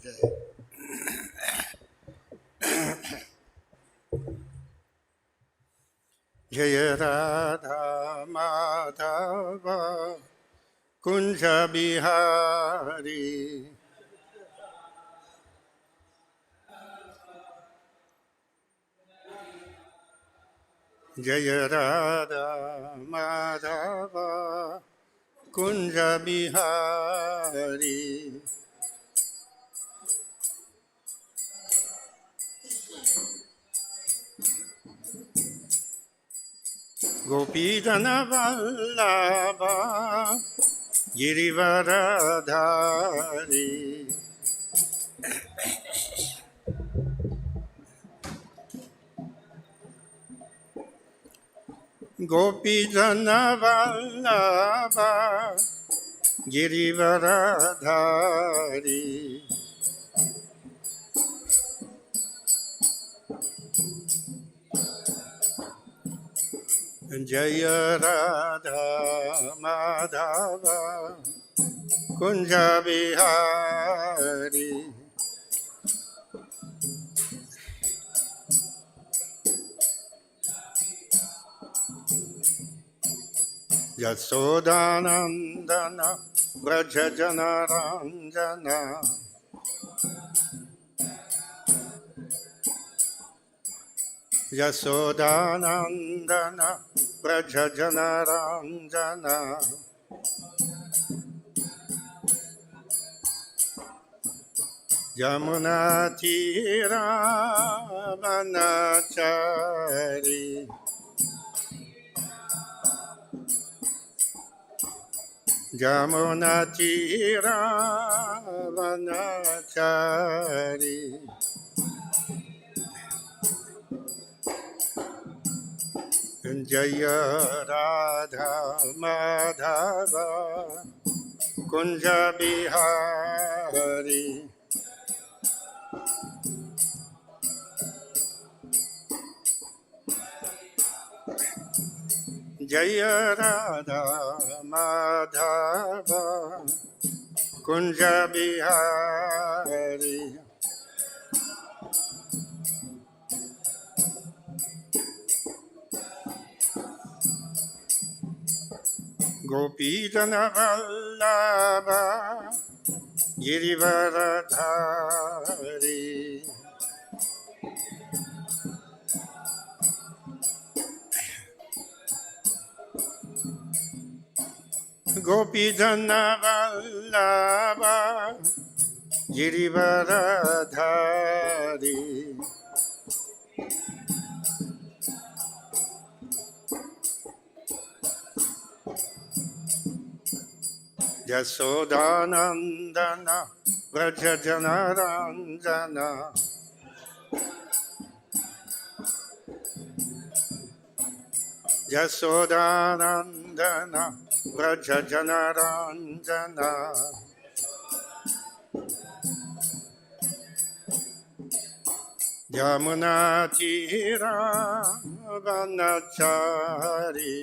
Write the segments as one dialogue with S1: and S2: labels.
S1: Jai. Jaya Radha Madhava Kunja Bihari Jaya Radha Madhava Kunja Bihari gopi-jana-vallabha girivaradhari gopi-jana-vallabha girivaradhari Jaya Radha Madhava Kunja Bihari jasoda-nandana jana jasoda-nandana jana jamuna-tira-vana-cari jamuna-tira-vana-cari Jaya Radha Madhava Kunja Bihari Jaya Radha Madhava Kunja Bihari gopi-jana-vallabha girivaradhari gopi-jana-vallabha girivaradhari jasoda-nandana jana jasoda-nandana jana jamuna-tira-vana-cari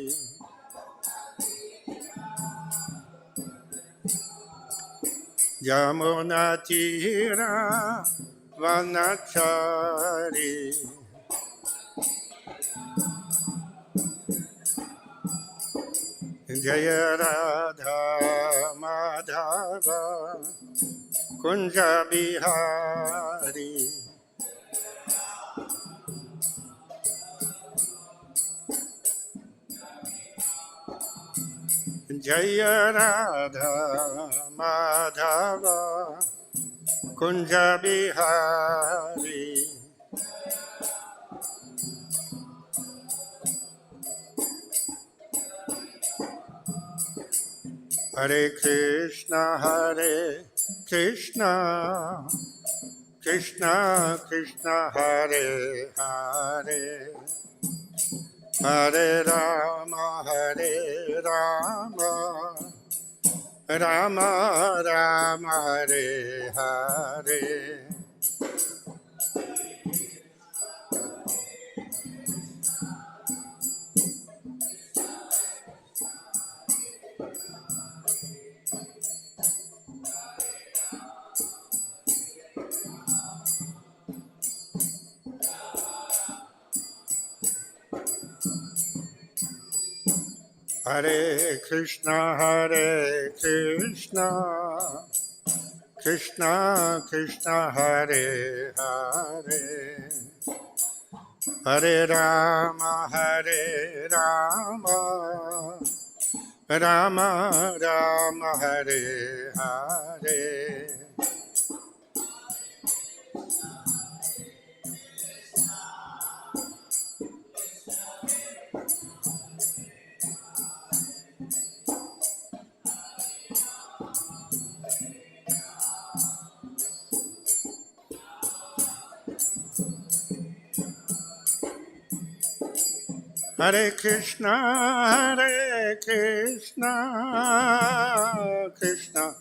S1: jamuna-tira-vana-cari Jaya Radha Madhava Kunja Bihari Jaya Radha Madhava Kunja Bihari Hare Krishna Krishna Krishna Hare Hare Hare Rama Rama Rama Hare Hare Hare Krishna, Hare Krishna, Krishna Krishna, Hare Hare, Hare Rama, Hare Rama, Rama Rama, Hare Hare. Hare Krishna, Hare Krishna, Krishna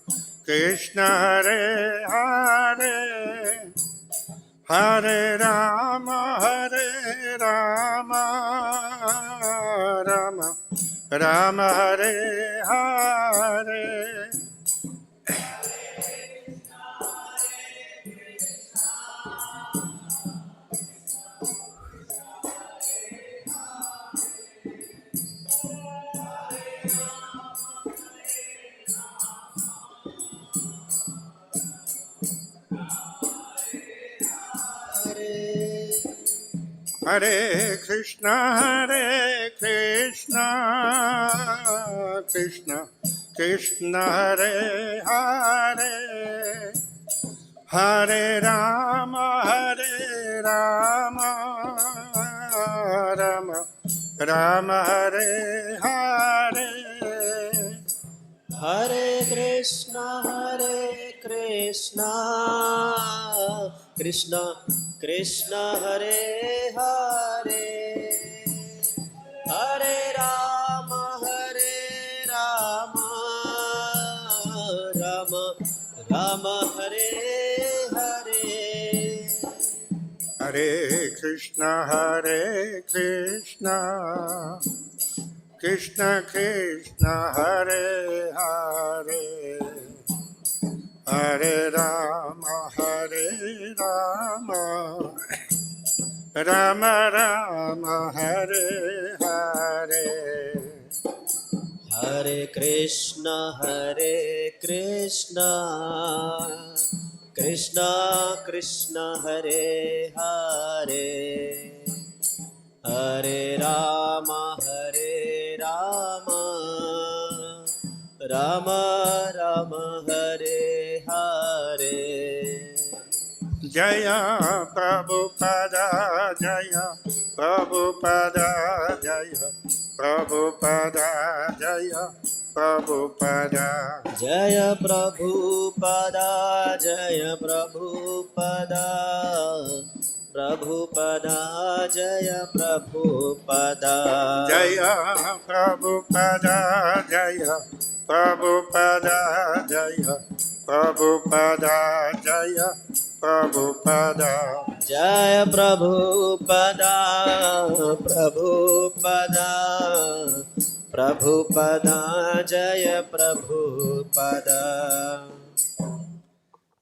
S1: Krishna, Hare Hare, Hare Rama, Hare Rama, Rama Rama, Hare Hare. Hare Krishna, Hare Krishna, Krishna Krishna, Hare Hare, Hare Rama, Hare Rama, Rama Rama, Hare Hare.
S2: Hare Krishna, Krishna Krishna, Hare Hare, Hare Rama, Rama Rama, Hare Hare.
S1: Hare Krishna, Hare Krishna, Krishna Krishna, Hare Hare, Hare Rama, Hare Rama, Rama Rama, Hare Hare.
S2: Hare Krishna, Krishna Krishna, Hare Hare, Hare Rama, Rama Rama, Hare Hare.
S1: Jaya Prabhupada, Jaya Prabhupada, Jaya Prabhupada, Jaya Prabhupada.
S2: Jaya Prabhupada, Jaya Prabhupada, Prabhupada, Jaya Prabhupada.
S1: Jaya Prabhupada, Jaya Prabhupada, Jaya Prabhupada, Jaya Prabhupada.
S2: Jaya Prabhupada, Prabhupada, Jaya Prabhupada.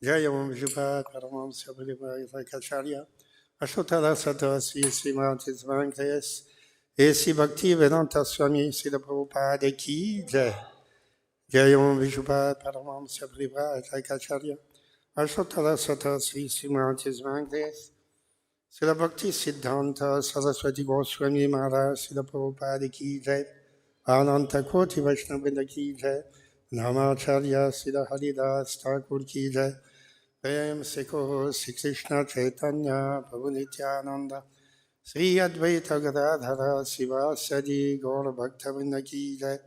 S1: Jaya Vamshupada, Paramahamsa Acharya, Ashotara Sattva Śrīmad-Bhāgavatam, Esi Bhakti Vedanta Swami Srila Prabhupada ki Jai. Jaya Vamshupada, Paramahamsa Acharya, Ashotara Sattva Śrīmad-Bhāgavatam, Srila Bhakti Siddhanta Saraswati Goswami Maharaj Srila Prabhupada ki Jai. Ananta Koti Vaishnavrinda ki Jai. Namacharya Srila Haridas Thakur ki Jai. Prem se kho Sri Krishna Chaitanya Prabhu Nityananda Sri Advaita Gadadhara Sivasadi Gaura Bhaktavrinda ki Jai.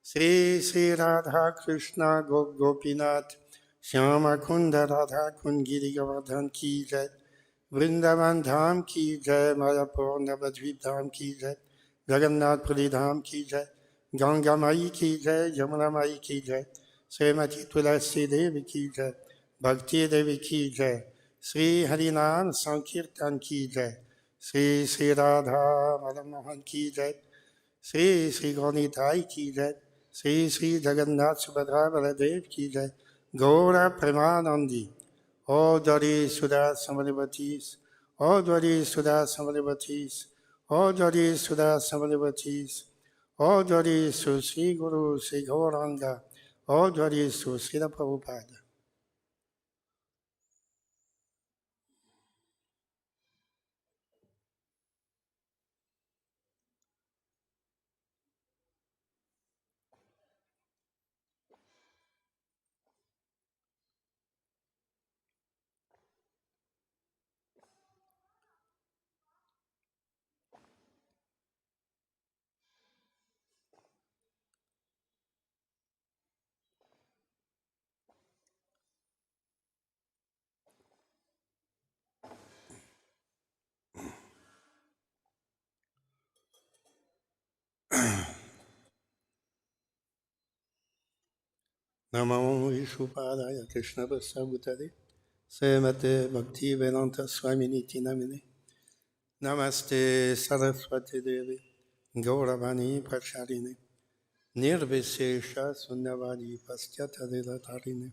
S1: Sri Sri Radha Krishna Gopinath Shyama Kunda Radha Kund Giri Govardhan ki Jai. Vrindavan Dham ki Jai. Mayapur Navadvip Dham ki Jai. Jagannath Puri Dham ki Jai. Ganga Mai ki Jai. Jamuna Mai ki Jai. Srimati Tulasi Devi ki Jai. Bhakti Devi ki Jai. Sri Harinam Sankirtan ki Jai. Sri Sri Radha Madan Mohan ki Jai. Sri Sri Gaunitai ki Jai. Sri Sri Jagannath Subhadra Baladev ki Jai. Gaura Premanandi. All Dwari Sudha Samalibatis. All Dwari Sudha Samalibatis. All Dwari Sudha Samalibatis. All glory is to Sri Guru, Sri Gauranga. All glory is to Srila Prabhupada. Namo Vishnupadaya Krishna Bhutale Srimate Bhakti Vedanta Swami Niti Namine Namaste Saraswati Devi Gauravani Pracharine Nirvishesha Sunyavadi Paschata Devatarine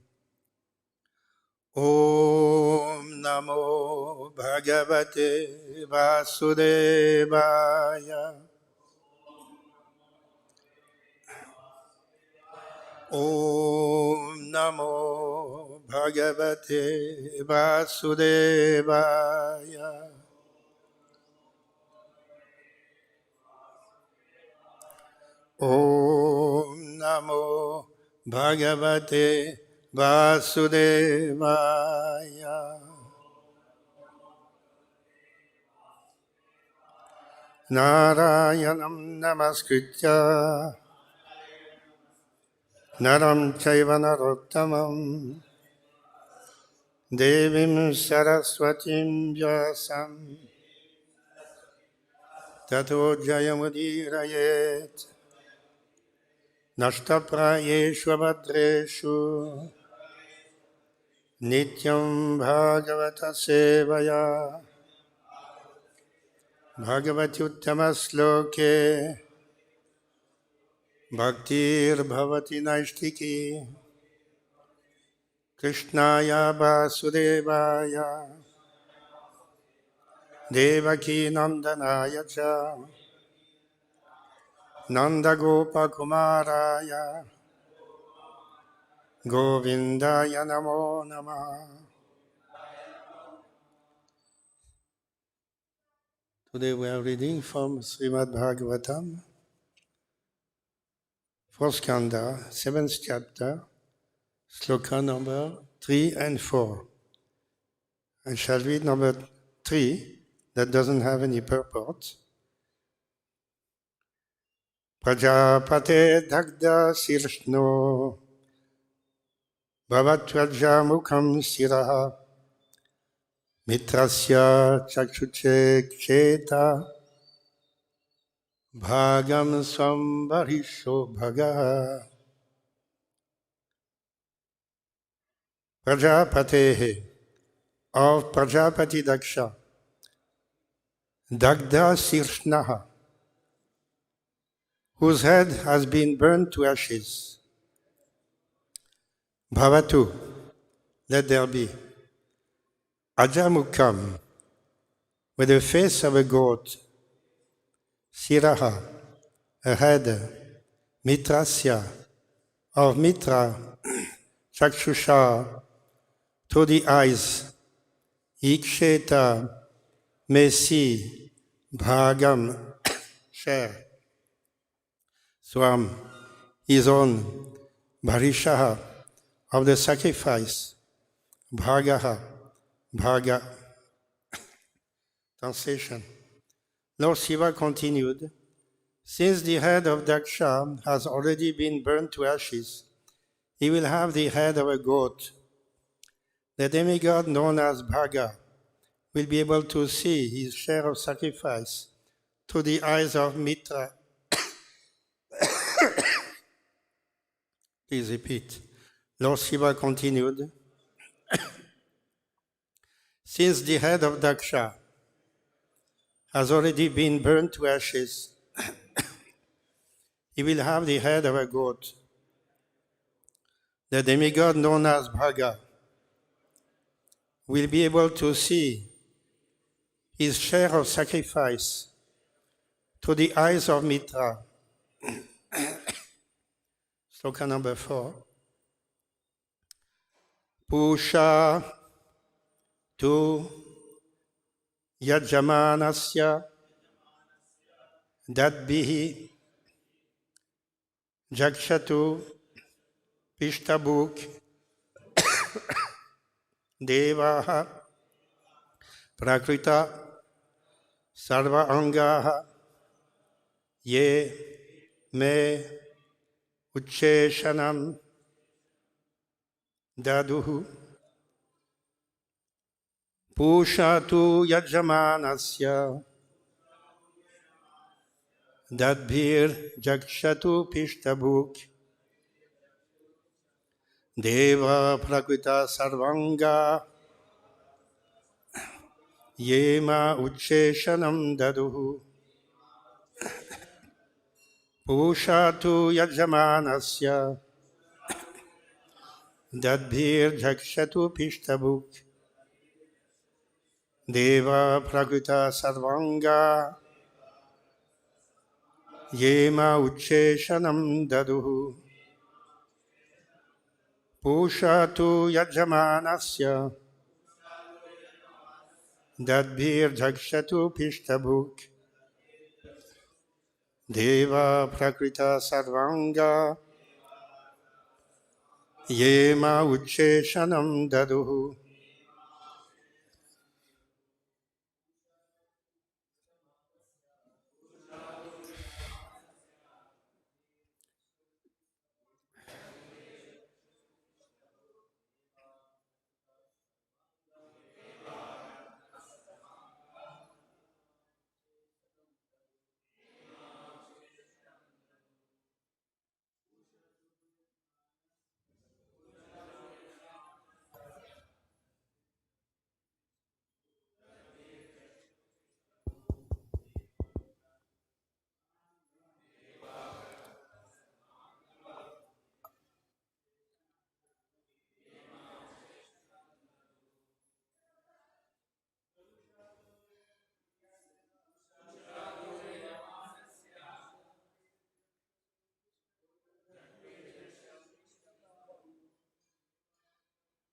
S1: Om Namo Bhagavate Vasudevaya Om Namo Bhagavate Vasudevaya Om Namo Bhagavate Vasudevaya Narayanam Namaskritya Naram Chaiva Narottamam Devim Saraswatim Vyasam Tato Jayamudirayet Nashtaprayeshu Abhadreshu Nityam Bhagavata Sevaya Bhagavati Uttamasloke Bhaktir Bhavati Naishtiki Krishnaya Vasudevaya Devaki Nandanaya Cha Nanda Gopa Kumaraya Govindaya Namo Namah. Today we are reading from Śrīmad-Bhāgavatam, 4th Skanda, 7th chapter, sloka number 3 and 4. I shall read number 3, that doesn't have any purport. Prajapate dagda sirshno bhavatvaja mukham siraha mitrasya chakshucheksheta bhagam svambharisho bhaga. Prajapatehe, of Prajapati Daksha, Dagda Sirshnaha, whose head has been burned to ashes. Bhavatu, let there be. Ajamukam, with the face of a goat. Siraha, a head. Mitrasya, of Mitra. Chakshusha, to the eyes. Iksheta, may see. Bhagam, share. Swam, his own. Bharishaha, of the sacrifice. Bhagaha, Bhaga. Translation. Lord Śiva continued, since the head of Daksha has already been burned to ashes, he will have the head of a goat. The demigod known as Bhaga will be able to see his share of sacrifice through the eyes of Mitra. Please repeat. Lord Śiva continued, since the head of Daksha has already been burned to ashes, he will have the head of a goat. The demigod known as Bhaga will be able to see his share of sacrifice through the eyes of Mitra. Sloka number 4. Pūṣā tu yajamānasya dadbhiḥ jakṣatu piṣṭa-bhuk devāḥ prakṛta-sarvāṅgāḥ ye me uccheṣaṇaṁ daduḥ. Pūṣā tu yajamānasya dadbhir jakṣatu piṣṭa-bhuk devāḥ prakṛta-sarvāṅgā ye ma uccheṣaṇaṁ daduḥ. Pūṣā tu yajamānasya dadbhir jakṣatu piṣṭa-bhuk devāḥ prakṛta-sarvāṅgā ye ma uccheṣaṇaṁ daduḥ. Pūṣā tu yajamānasya dadbhir jakṣatu piṣṭa-bhuk devāḥ prakṛta-sarvāṅgā ye ma uccheṣaṇaṁ daduḥ.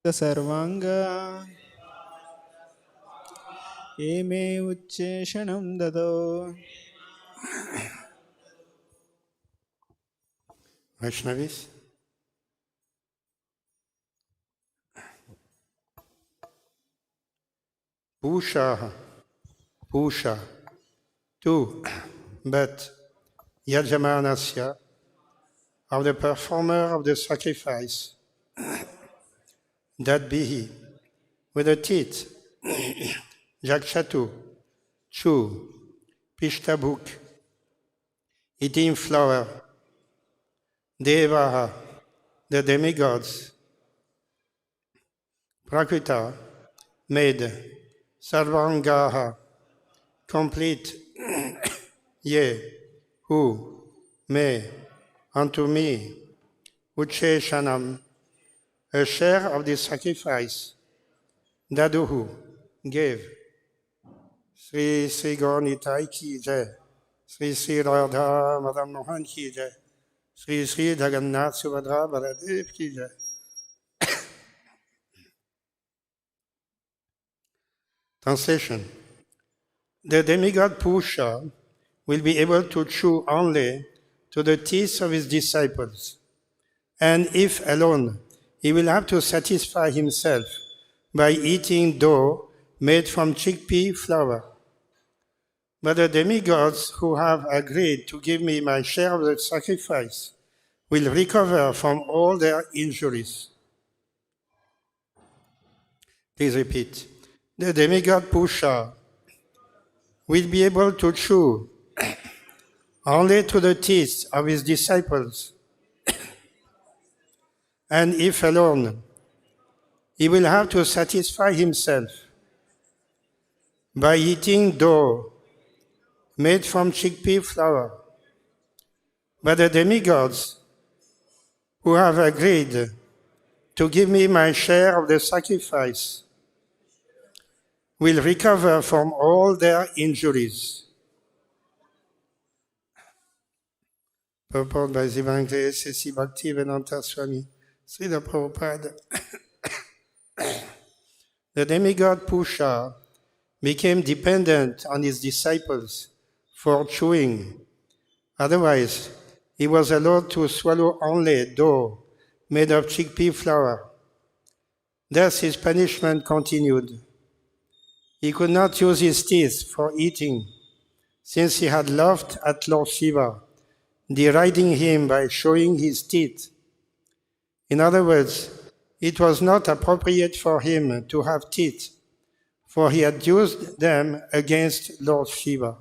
S3: prakṛta-sarvāṅgā ye me uccheṣaṇaṁ daduḥ.
S1: Vaishnavis, Pūṣā, tu, but yajamānasya, of the performer of the sacrifice, dadbhiḥ, with the teeth, jakṣatu, chew, piṣṭa-bhuk, eating flour, devāḥ, the demigods, prakṛta, made, sarva-aṅgāḥ, complete, ye, who, me, unto me, uccheṣaṇaṁ, a share of the sacrifice, daduḥ, gave. Sri Sri Gaur Nitai ki jai, Sri Sri Radha Madam Mohan ki jai, Sri Sri Jagannath Subhadra Baladev ki jai. Translation. The demigod Pūṣā will be able to chew only to the teeth of his disciples, and if alone, he will have to satisfy himself by eating dough made from chickpea flour. But the demigods who have agreed to give me my share of the sacrifice will recover from all their injuries. Please repeat. The demigod Pūṣā will be able to chew only to the teeth of his disciples, and if alone, he will have to satisfy himself by eating dough made from chickpea flour. But the demigods who have agreed to give me my share of the sacrifice will recover from all their injuries. Purport by Evangelist A.C. Bhaktivedanta Swami Srila Prabhupada. The demigod Pūṣā became dependent on his disciples for chewing. Otherwise, he was allowed to swallow only dough made of chickpea flour. Thus his punishment continued. He could not use his teeth for eating, since he had laughed at Lord Śiva, deriding him by showing his teeth. In other words, it was not appropriate for him to have teeth, for he had used them against Lord Śiva.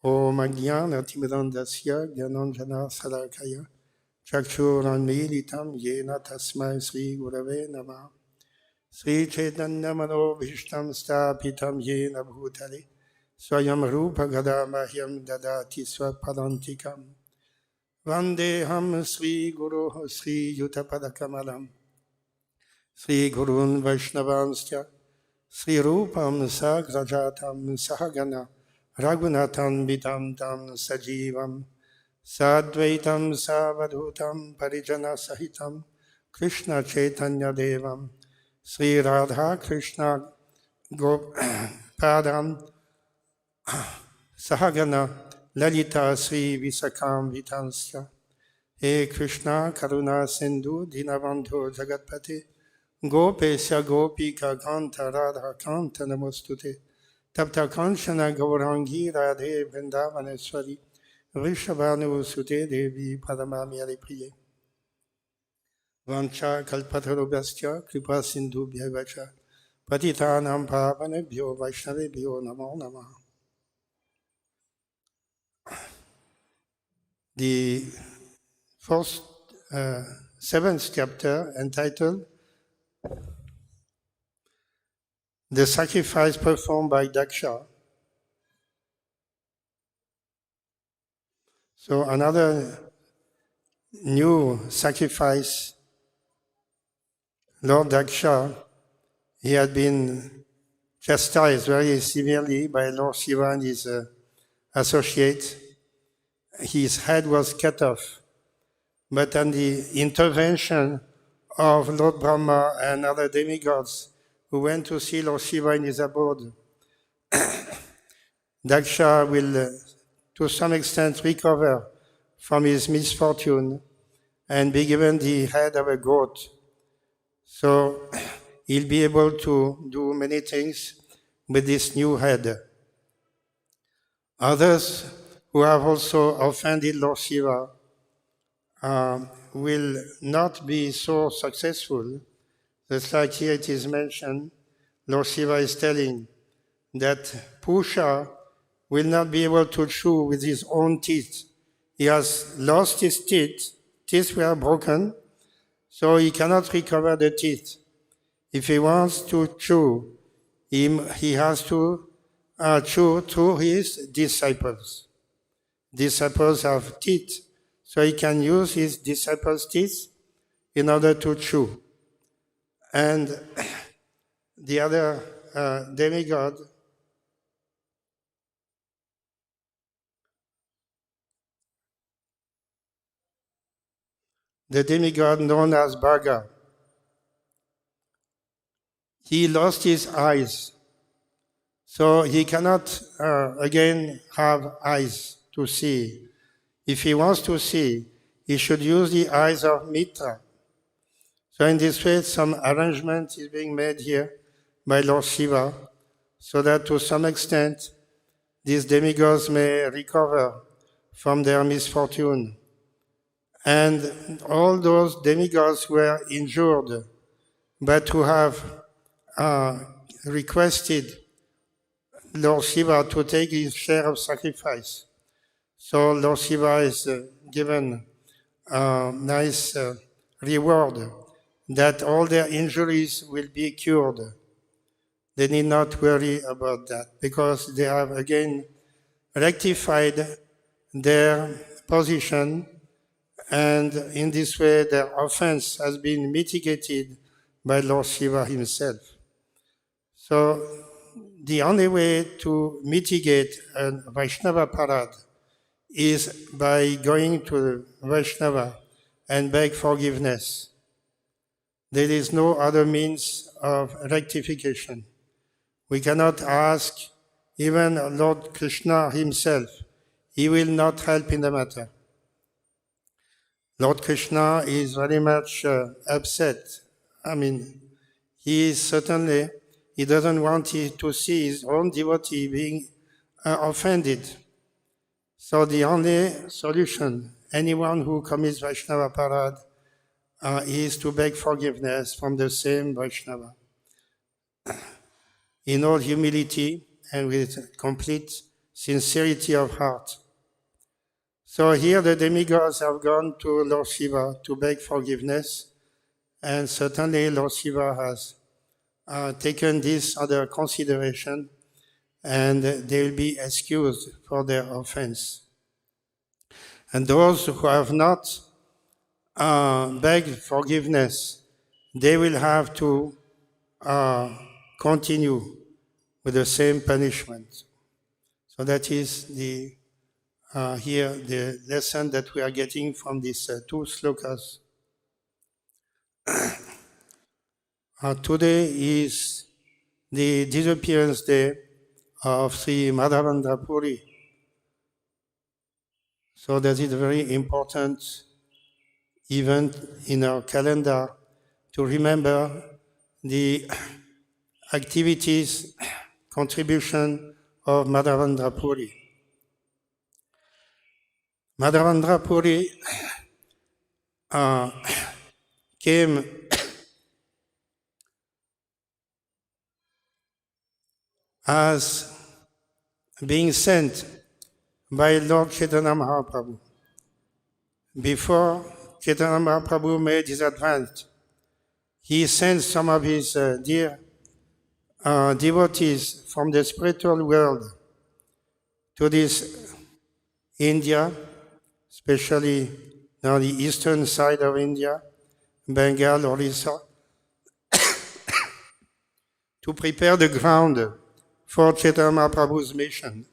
S1: Om Ajnana-timirandasya jnananjana-salakaya chakṣuranmilitam yena tasmai Sri Gurave Namah Sri Chaitanya-mano-bhishtam stapitam yena bhutale swayam rupa gadamahyam dadati swapadantikam Vandeham Sri Guru Sri Yutapadakamalam Sri Gurun Vaishnavansya Sri Rupam Sagrajatam Sahagana Raghunathan Vitam Tam Sajivam Sadvaitam Savadhutam Parijana Sahitam Krishna Chaitanya Devam Sri Radha Krishna Padam Sahagana Lalita Sri Visakam Vitansya He Krishna Karuna Sindhu Dinavandho Jagatpate Gopesya Gopika Kanta Radha Kanta Namostute Tapta Kanchana Gaurangi Radhe Vrindavaneshwari Vrishabhanu Sute Devi Padamami Hare Priye Vancha Kalpatarubhasya Kripa Sindhu Bhyavacha Patitanam Pavanebhyo Vaishnavebhyo Namo Namah. The seventh chapter, entitled The Sacrifice Performed by Daksha. So another new sacrifice, Lord Daksha, he had been chastised very severely by Lord Śiva and his associates. His head was cut off, but on the intervention of Lord Brahma and other demigods who went to see Lord Śiva in his abode, Daksha will to some extent recover from his misfortune and be given the head of a goat. So he'll be able to do many things with this new head. Others who have also offended Lord Śiva will not be so successful. Just like here it is mentioned, Lord Śiva is telling that Pūṣā will not be able to chew with his own teeth. He has lost his teeth. Teeth were broken, so he cannot recover the teeth. If he wants to chew, he has to chew through his disciples. Disciples have teeth, so he can use his disciples' teeth in order to chew. And the other demigod, the demigod known as Bhaga, he lost his eyes, so he cannot again have eyes to see. If he wants to see, he should use the eyes of Mitra. So in this way, some arrangement is being made here by Lord Śiva, so that to some extent, these demigods may recover from their misfortune. And all those demigods who were injured, but who have requested Lord Śiva to take his share of sacrifice. So Lord Śiva is given a nice reward that all their injuries will be cured. They need not worry about that because they have again rectified their position, and in this way their offense has been mitigated by Lord Śiva himself. So the only way to mitigate a Vaishnava parad is by going to the Vaishnava and beg forgiveness. There is no other means of rectification. We cannot ask even Lord Krishna himself. He will not help in the matter. Lord Krishna is very much upset. He doesn't want to see his own devotee being offended. So the only solution, anyone who commits Vaishnava parad, is to beg forgiveness from the same Vaishnava in all humility and with complete sincerity of heart. So here the demigods have gone to Lord Śiva to beg forgiveness, and certainly Lord Śiva has taken this under consideration, and they will be excused for their offense. And those who have not begged forgiveness, they will have to continue with the same punishment. So that is here the lesson that we are getting from these two slokas. Today is the disappearance day of Sri Madhavendra Puri. So that is a very important event in our calendar to remember the activities, contribution of Madhavendra Puri. Madhavendra Puri came as being sent by Lord Chaitanya Mahaprabhu. Before Chaitanya Mahaprabhu made his advance, he sent some of his dear devotees from the spiritual world to this India, especially now the eastern side of India, Bengal, Orissa, to prepare the ground for Chaitanya Mahaprabhu's mission.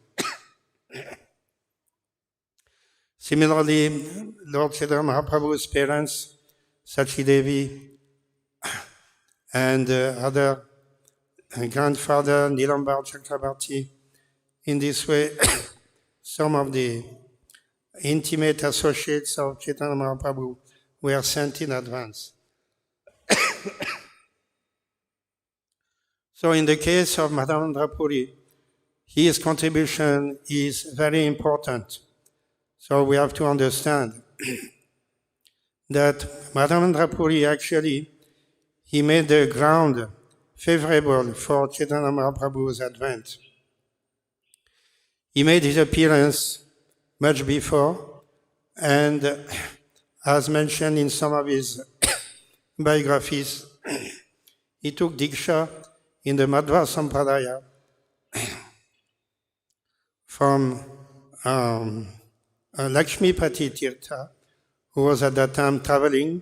S1: Similarly, Lord Chaitanya Mahaprabhu's parents, Sachi Devi, and other grandfather, Nilambar Chakrabarti, in this way, some of the intimate associates of Chaitanya Mahaprabhu were sent in advance. So in the case of Madhavendra Puri, his contribution is very important. So we have to understand that Madhavendra Puri actually, he made the ground favorable for Chaitanya Mahaprabhu's advent. He made his appearance much before, and as mentioned in some of his biographies, he took Diksha in the Madhava Sampradaya from Lakshmipati Tirtha, who was at that time traveling.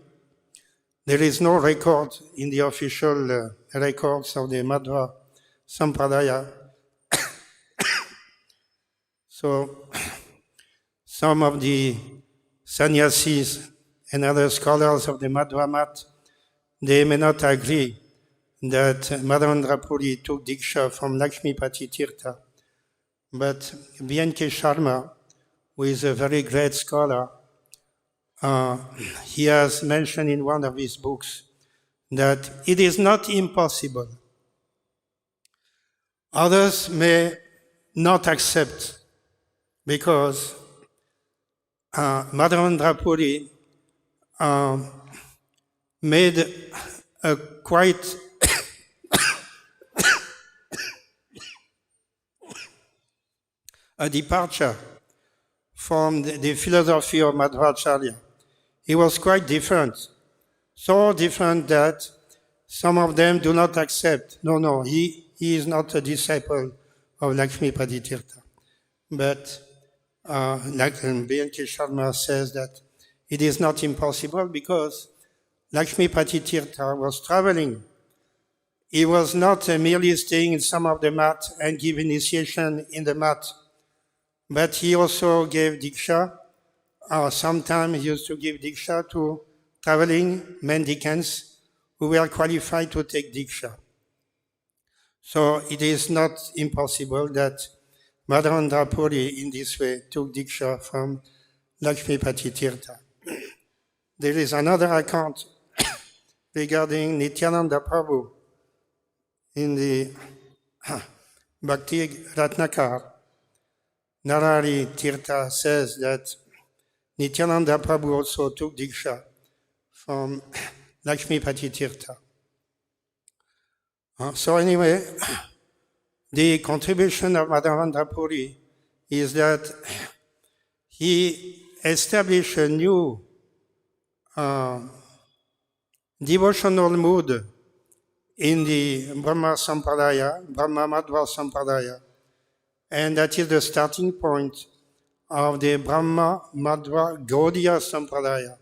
S1: There is no record in the official records of the Madhava Sampradaya. So some of the sannyasis and other scholars of the Madhva Mat, they may not agree that Madhavendra Puri took Diksha from Lakshmipati Tirtha. But B.N.K. Sharma, who is a very great scholar, he has mentioned in one of his books that it is not impossible. Others may not accept because Madhavendra Puri made a quite a departure from the philosophy of Madhvacharya. He was quite different, so different that some of them do not accept. No, he is not a disciple of Lakshmipati Tirtha. But like B.N.K. Sharma says that it is not impossible because Lakshmipati Tirtha was traveling. He was not merely staying in some of the mat and give initiation in the mat, But he also gave diksha, or sometimes he used to give diksha to traveling mendicants who were qualified to take diksha. So it is not impossible that Madhavendra Puri in this way took diksha from Lakshmipati Tirtha. There is another account regarding Nityananda Prabhu in the Bhakti Ratnakar. Narari Tirtha says that Nityananda Prabhu also took diksha from Lakshmipati Tirtha. So anyway, the contribution of Madhavendra Puri is that he established a new devotional mood in the Brahma Sampradaya, Brahma Madhva Sampradaya, and that is the starting point of the Brahma Madhva Gaudiya Sampradaya.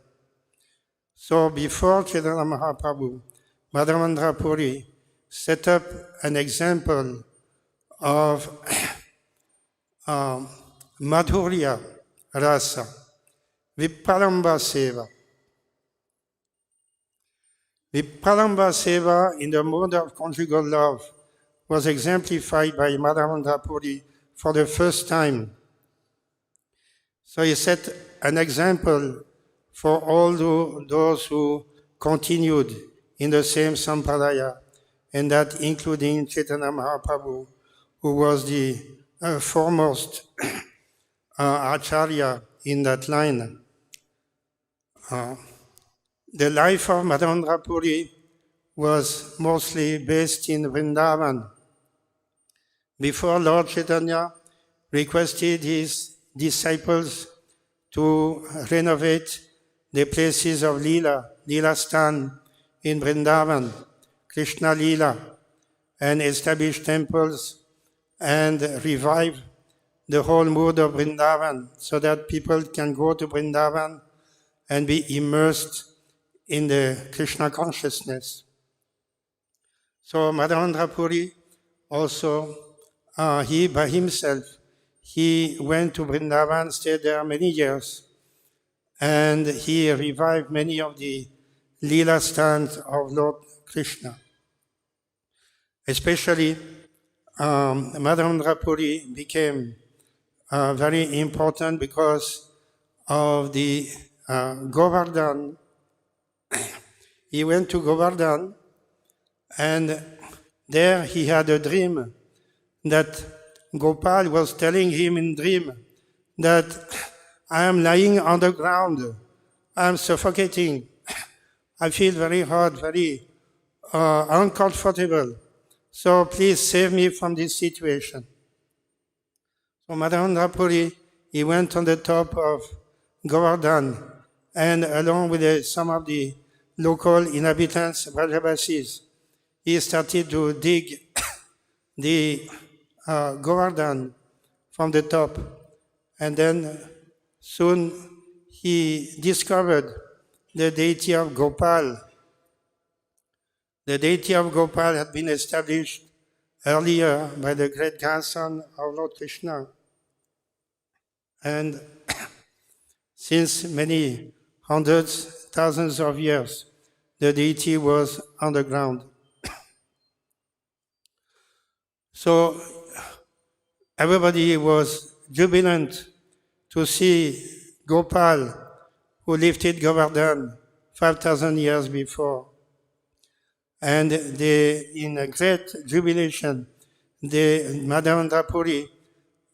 S1: So before Chaitanya Mahaprabhu, Madhavendra Puri set up an example of Madhurya Rasa, Vipralamba Seva. Vipralamba Seva in the mode of conjugal love was exemplified by Madhavendra Puri for the first time. So he set an example for all those who continued in the same sampradaya, and that including Chaitanya Mahaprabhu, who was the foremost acharya in that line. The life of Madhavendra Puri was mostly based in Vrindavan. Before Lord Chaitanya requested his disciples to renovate the places of Leela Stan in Vrindavan, Krishna Leela, and establish temples and revive the whole mood of Vrindavan so that people can go to Vrindavan and be immersed in the Krishna consciousness. So Madhavendra Puri also, he by himself, he went to Vrindavan, stayed there many years, and he revived many of the Leela stands of Lord Krishna. Especially, Madhavendra Puri became very important because of the Govardhan. He went to Govardhan, and there he had a dream that Gopal was telling him in dream that I am lying on the ground, I am suffocating, I feel very hot, very uncomfortable. So please save me from this situation. So Madhavendra Puri, he went on the top of Govardhan, and along with some of the local inhabitants, Vrajavasis, he started to dig the Govardhan from the top. And then soon he discovered the deity of Gopal. The deity of Gopal had been established earlier by the great grandson of Lord Krishna. And since many hundreds, thousands of years, the deity was underground. So everybody was jubilant to see Gopal, who lifted Govardhan 5,000 years before. And in a great jubilation, the Madhavendra Puri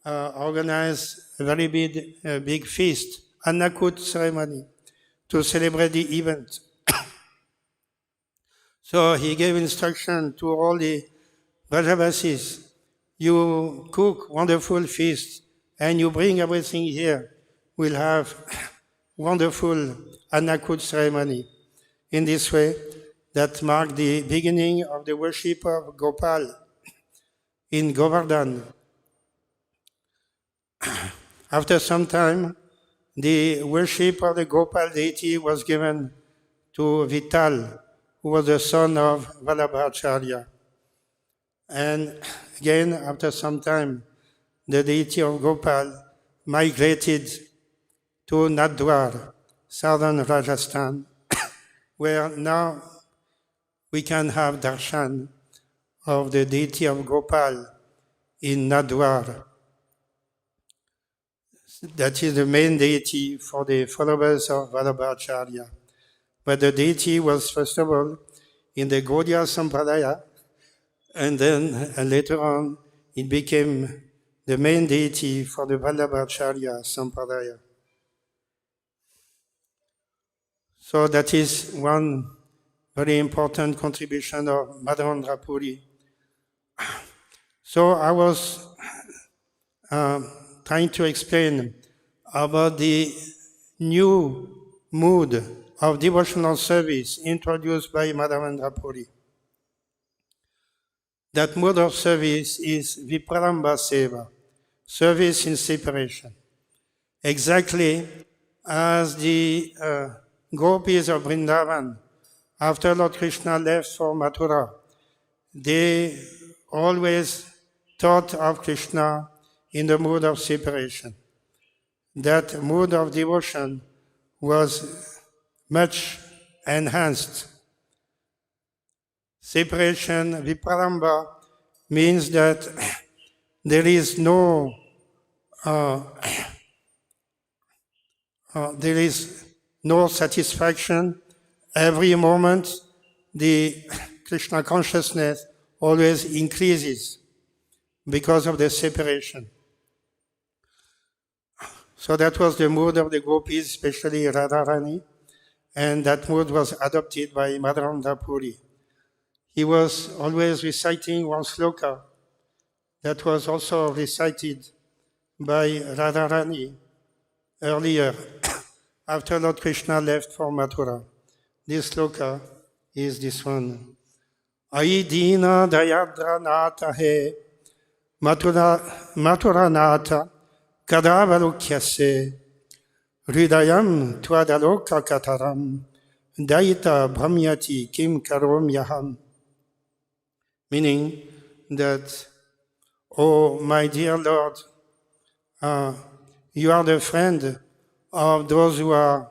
S1: organized a very big feast, Annakut ceremony, to celebrate the event. So he gave instruction to all the Vrajavasis, you cook wonderful feast and you bring everything here. We'll have wonderful Annakut ceremony. In this way, that marked the beginning of the worship of Gopal in Govardhan. After some time, the worship of the Gopal deity was given to Vital, who was the son of Vallabhacharya. And again, after some time, the deity of Gopal migrated to Nadwar, southern Rajasthan, where now we can have darshan of the deity of Gopal in Nadwar. That is the main deity for the followers of Vallabhacharya. But the deity was first of all in the Gaudiya Sampradaya, and then later on it became the main deity for the Vallabhacharya Sampradaya. So that is one very important contribution of Madhavendra Puri. So I was trying to explain about the new mood of devotional service introduced by Madhavendra Puri. That mode of service is Vipralamba Seva, service in separation. Exactly as the gopis of Vrindavan, after Lord Krishna left for Mathura, they always thought of Krishna in the mood of separation. That mood of devotion was much enhanced. Separation, Vipralamba, means that there is no satisfaction. Every moment, the Krishna consciousness always increases because of the separation. So that was the mood of the gopis, especially Radharani, and that mood was adopted by Madhavendra Puri. He was always reciting one sloka that was also recited by Radharani earlier, after Lord Krishna left for Mathura. This sloka is this one. Ai dina dayadra nata he Mathura nata kadavalukyase hridayam twadaloka kataram daita bhamyati kim karom yaham. Meaning that, oh my dear Lord, you are the friend of those who are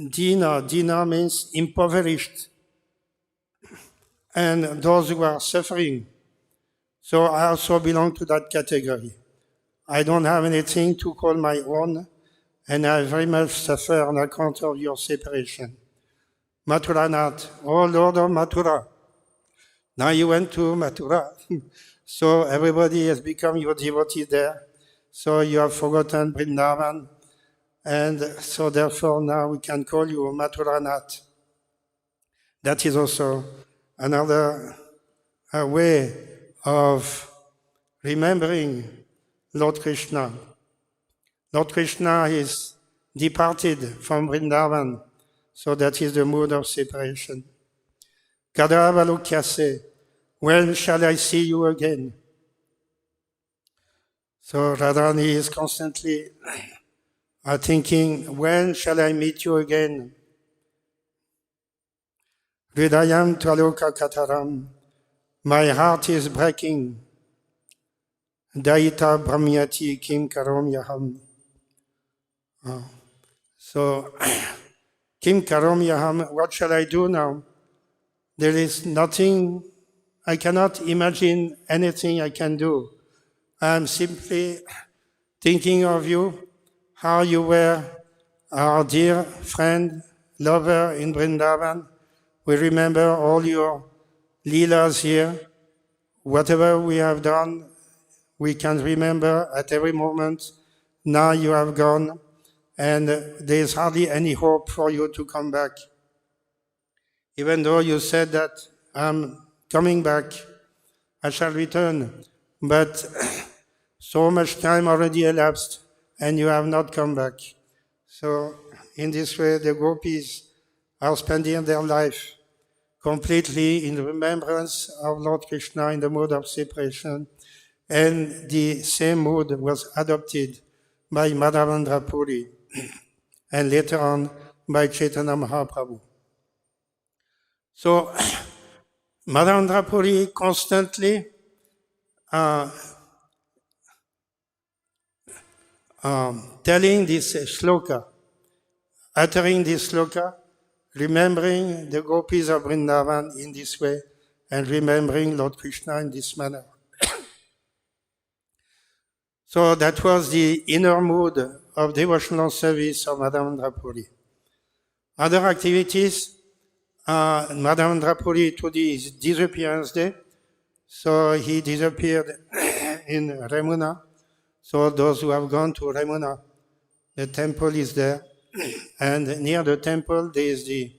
S1: dina. Dina means impoverished, and those who are suffering. So I also belong to that category. I don't have anything to call my own, and I very much suffer on account of your separation. Mathuranath, oh Lord of Mathura, now you went to Mathura, so everybody has become your devotee there. So you have forgotten Vrindavan, and so therefore now we can call you Mathuranath. That is also another way of remembering Lord Krishna. Lord Krishna is departed from Vrindavan, so that is the mood of separation. Kadavalukyase, when shall I see you again? So Radharani is constantly thinking, when shall I meet you again? Hridayam tvaloka kataram, my heart is breaking. Daita brahmyati kim karom yaham. So, kim karom yaham, what shall I do now? There is nothing, I cannot imagine anything I can do. I'm simply thinking of you, how you were our dear friend, lover in Vrindavan. We remember all your leelas here. Whatever we have done, we can remember at every moment. Now you have gone, and there is hardly any hope for you to come back. Even though you said that I'm coming back, I shall return, but so much time already elapsed, and you have not come back. So in this way, the gopis are spending their life completely in remembrance of Lord Krishna in the mood of separation, and the same mood was adopted by Madhavendra Puri and later on by Chaitanya Mahaprabhu. So Madhavendra Puri constantly telling this shloka, uttering this shloka, remembering the gopis of Vrindavan in this way, and remembering Lord Krishna in this manner. So that was the inner mood of devotional service of Madhavendra Puri. Other activities, Madhavendra Puri today is disappearance day, so he disappeared in Remuna. So those who have gone to Remuna, the temple is there, and near the temple there is the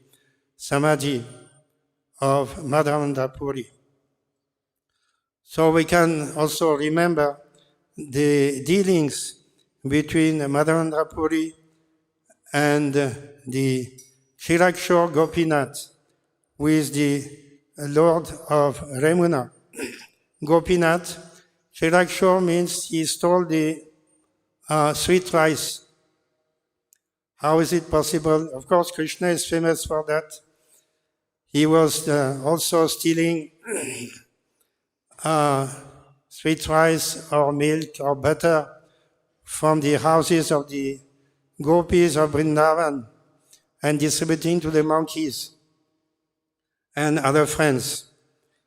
S1: samadhi of Madhavendra Puri. So we can also remember the dealings between Madhavendra Puri and the Shirakshor Gopinath, who is the Lord of Remuna. Gopinath, Shirakshor means he stole the sweet rice. How is it possible? Of course, Krishna is famous for that. He was also stealing sweet rice or milk or butter from the houses of the gopis of Vrindavan and distributing to the monkeys and other friends.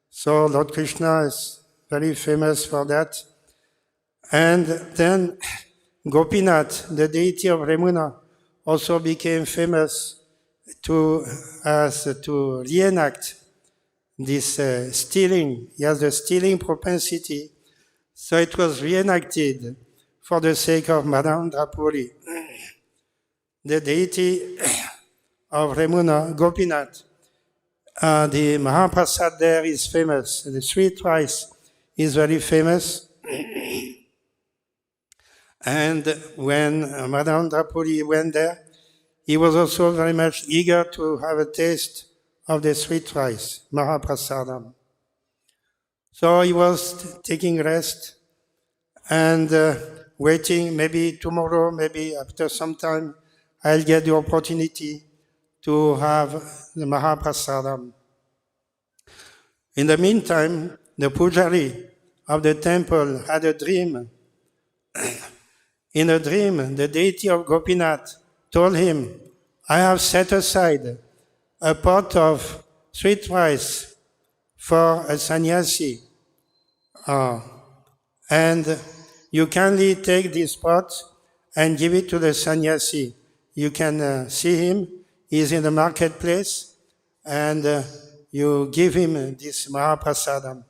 S1: So Lord Krishna is very famous for that. And then Gopinath, the deity of Remuna, also became famous to reenact this stealing. He has a stealing propensity. So it was reenacted for the sake of Madhavendra Puri. The deity of Remuna, Gopinath, the Mahaprasad there is famous. The sweet rice is very famous. And when Madhavendra Puri went there, he was also very much eager to have a taste of the sweet rice, Mahaprasadam. So he was taking rest and waiting, maybe tomorrow, maybe after some time, I'll get the opportunity to have the Mahaprasadam. In the meantime, the pujari of the temple had a dream. In a dream, the deity of Gopinath told him, I have set aside a pot of sweet rice for a sannyasi. And you kindly take this pot and give it to the sannyasi. You can see him. He's in the marketplace. And you give him this Mahaprasadam.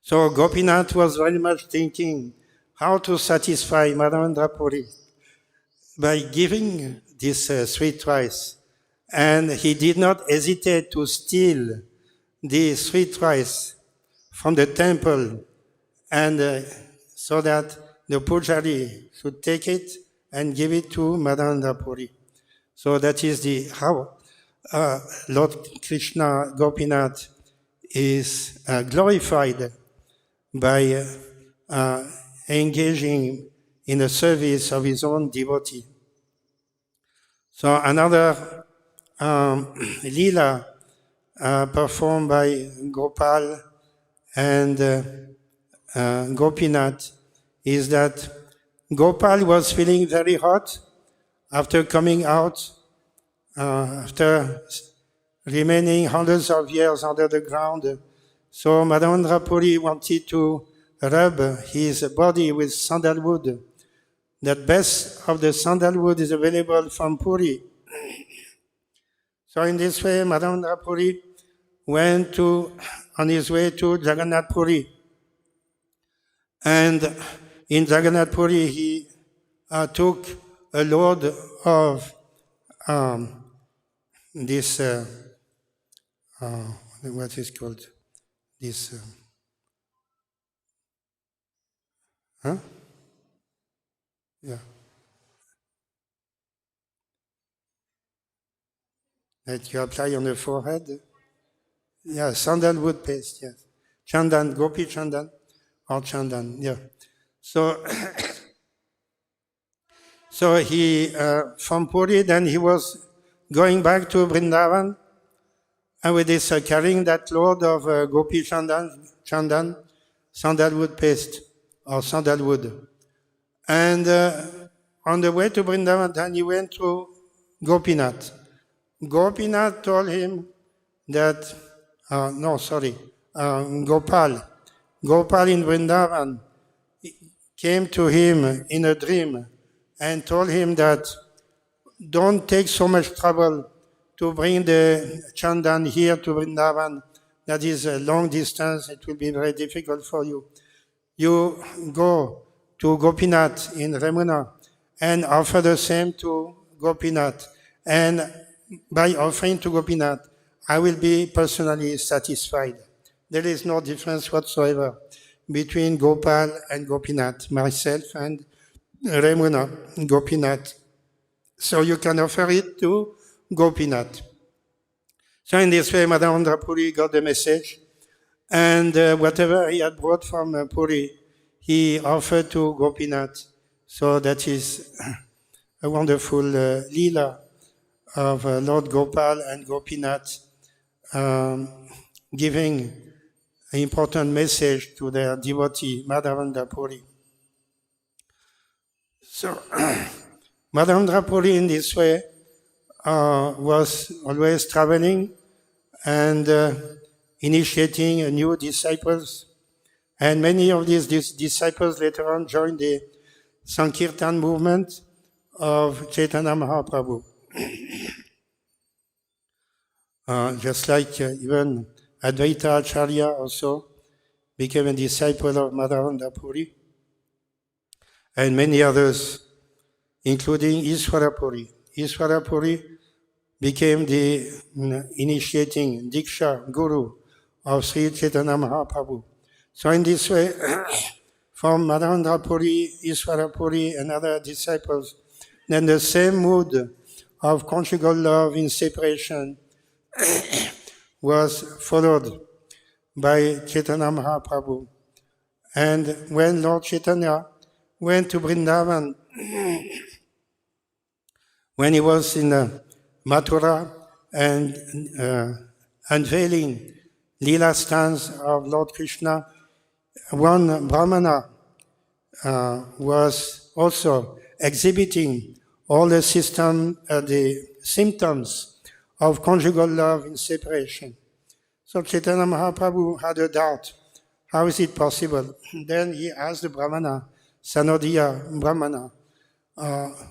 S1: So Gopinath was very much thinking how to satisfy Madhavendra Puri by giving this sweet rice. And he did not hesitate to steal the sweet rice from the temple, and so that the pujari should take it and give it to Madhavendra Puri. So that is how Lord Krishna Gopinath is glorified by engaging in the service of his own devotee. So another lila performed by Gopal and Gopinath is that Gopal was feeling very hot after coming out, after remaining hundreds of years under the ground. So Madhavendra Puri wanted to rub his body with sandalwood. That best of the sandalwood is available from Puri. So in this way, Madhavendra Puri went on his way to Jagannath Puri. And in Jagannath Puri, he took a load of this, what is called? This, Yeah. That you apply on the forehead. Yeah, sandalwood paste, yes. Chandan, gopi-chandan or chandan, yeah. So, so he, from Puri, then he was going back to Vrindavan, and with this carrying that load of gopi-chandan, sandalwood paste or sandalwood. And on the way to Vrindavan, he went to Gopinath. Gopinath told him that, Gopal. Gopal in Vrindavan came to him in a dream and told him that don't take so much trouble to bring the chandan here to Vrindavan. That is a long distance. It will be very difficult for you. You go to Gopinath in Remuna and offer the same to Gopinath. And by offering to Gopinath, I will be personally satisfied. There is no difference whatsoever between Gopal and Gopinath, myself and Remuna, Gopinath. So you can offer it to Gopinath. So in this way, Madhavendra Puri got the message, and whatever he had brought from Puri, he offered to Gopinath. So that is a wonderful lila of Lord Gopal and Gopinath giving an important message to their devotee, Madhavendra Puri. So Madhavendra Puri in this way was always traveling and initiating new disciples. And many of these disciples later on joined the Sankirtan movement of Chaitanya Mahaprabhu. Just like even Advaita Acharya also became a disciple of Madhavendra Puri, and many others, including Ishvara Puri. Ishvara Puri became the initiating Diksha Guru of Sri Chaitanya Mahaprabhu. So in this way, from Madhavendra Puri, Ishvara Puri, and other disciples, then the same mood of conjugal love in separation was followed by Chaitanya Mahaprabhu. And when Lord Chaitanya went to Vrindavan, when he was in Mathura and unveiling Leela stands of Lord Krishna, one Brahmana was also exhibiting all the symptoms of conjugal love in separation. So Chaitanya Mahaprabhu had a doubt. How is it possible? Then he asked the Brahmana, Sanodiya Brahmana,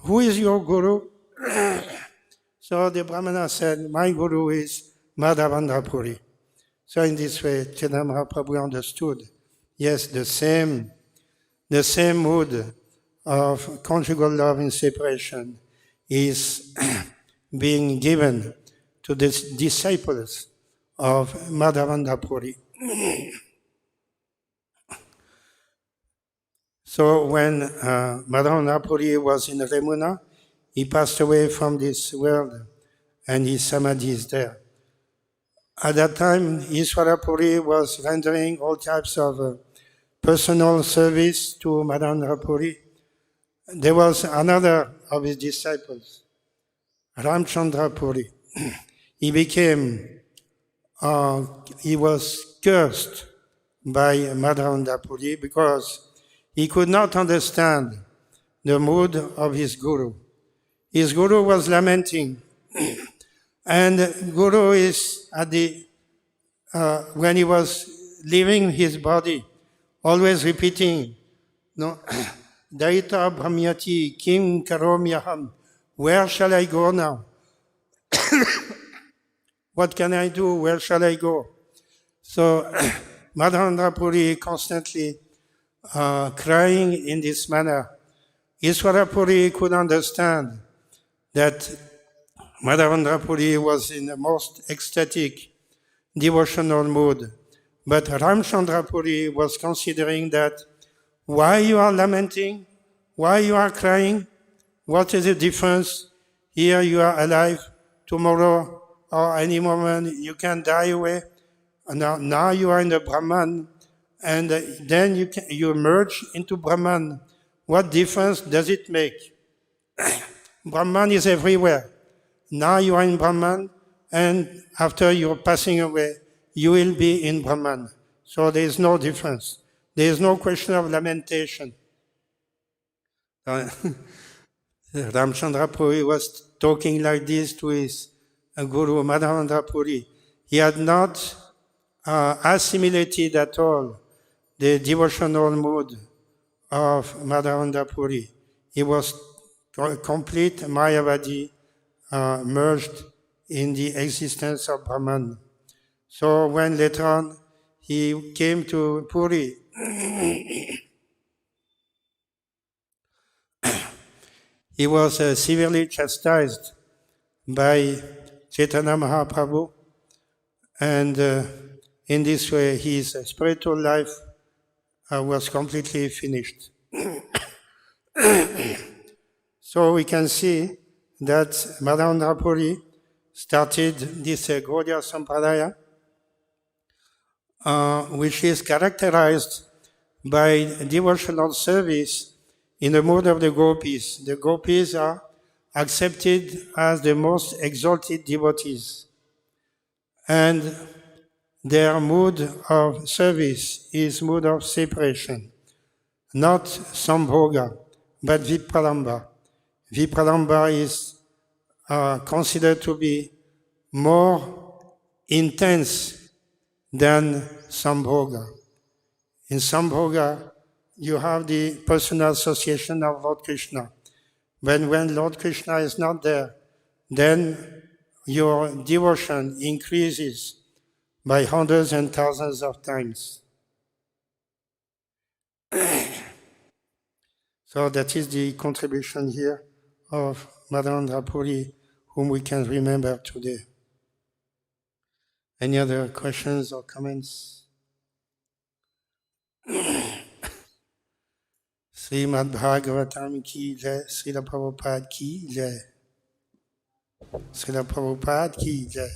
S1: who is your guru? So the Brahmana said, my guru is Madhavendra Puri. So in this way, Chaitanya Mahaprabhu understood, yes, the same mood of conjugal love in separation is being given to the disciples of Madhavendra Puri. So when Madhavendra Puri was in Remuna, he passed away from this world and his samadhi is there. At that time, Ishvara Puri was rendering all types of personal service to Madhavendra Puri. There was another of his disciples, Ramchandra Puri. He was cursed by Madhavendra Puri because he could not understand the mood of his guru. His guru was lamenting, and guru is when he was leaving his body, always repeating, no, Daita Brahmyati Kim Karomyaham, where shall I go now? What can I do? Where shall I go? So Madhavendra Puri constantly crying in this manner. Ishvara Puri could understand that Madhavendra Puri was in the most ecstatic, devotional mood. But Ramchandra Puri was considering that, why you are lamenting? Why you are crying? What is the difference? Here you are alive, tomorrow or any moment you can die away. Now you are in the Brahman, and then you merge into Brahman. What difference does it make? Brahman is everywhere. Now you are in Brahman, and after you're passing away, you will be in Brahman. So there is no difference. There is no question of lamentation. Ramchandra Puri was talking like this to his guru, Madhavendra Puri. He had not assimilated at all the devotional mood of Madhavendra Puri. He was complete Mayavadi, merged in the existence of Brahman. So when later on he came to Puri, he was severely chastised by Chaitanya Mahaprabhu, and in this way his spiritual life was completely finished. So we can see that Madhavendra Puri started this Gaudiya Sampradaya, which is characterized by devotional service in the mood of the gopis. The gopis are accepted as the most exalted devotees, and their mood of service is mood of separation, not sambhoga, but vipralambha. Vipralambha is considered to be more intense than sambhoga. In sambhoga, you have the personal association of Lord Krishna. But when Lord Krishna is not there, then your devotion increases by hundreds and thousands of times. So that is the contribution here of Madhavendra Puri, whom we can remember today. Any other questions or comments? Śrīmad-Bhāgavatam ki jai, Srila Prabhupada ki jai. Srila Prabhupada ki jai.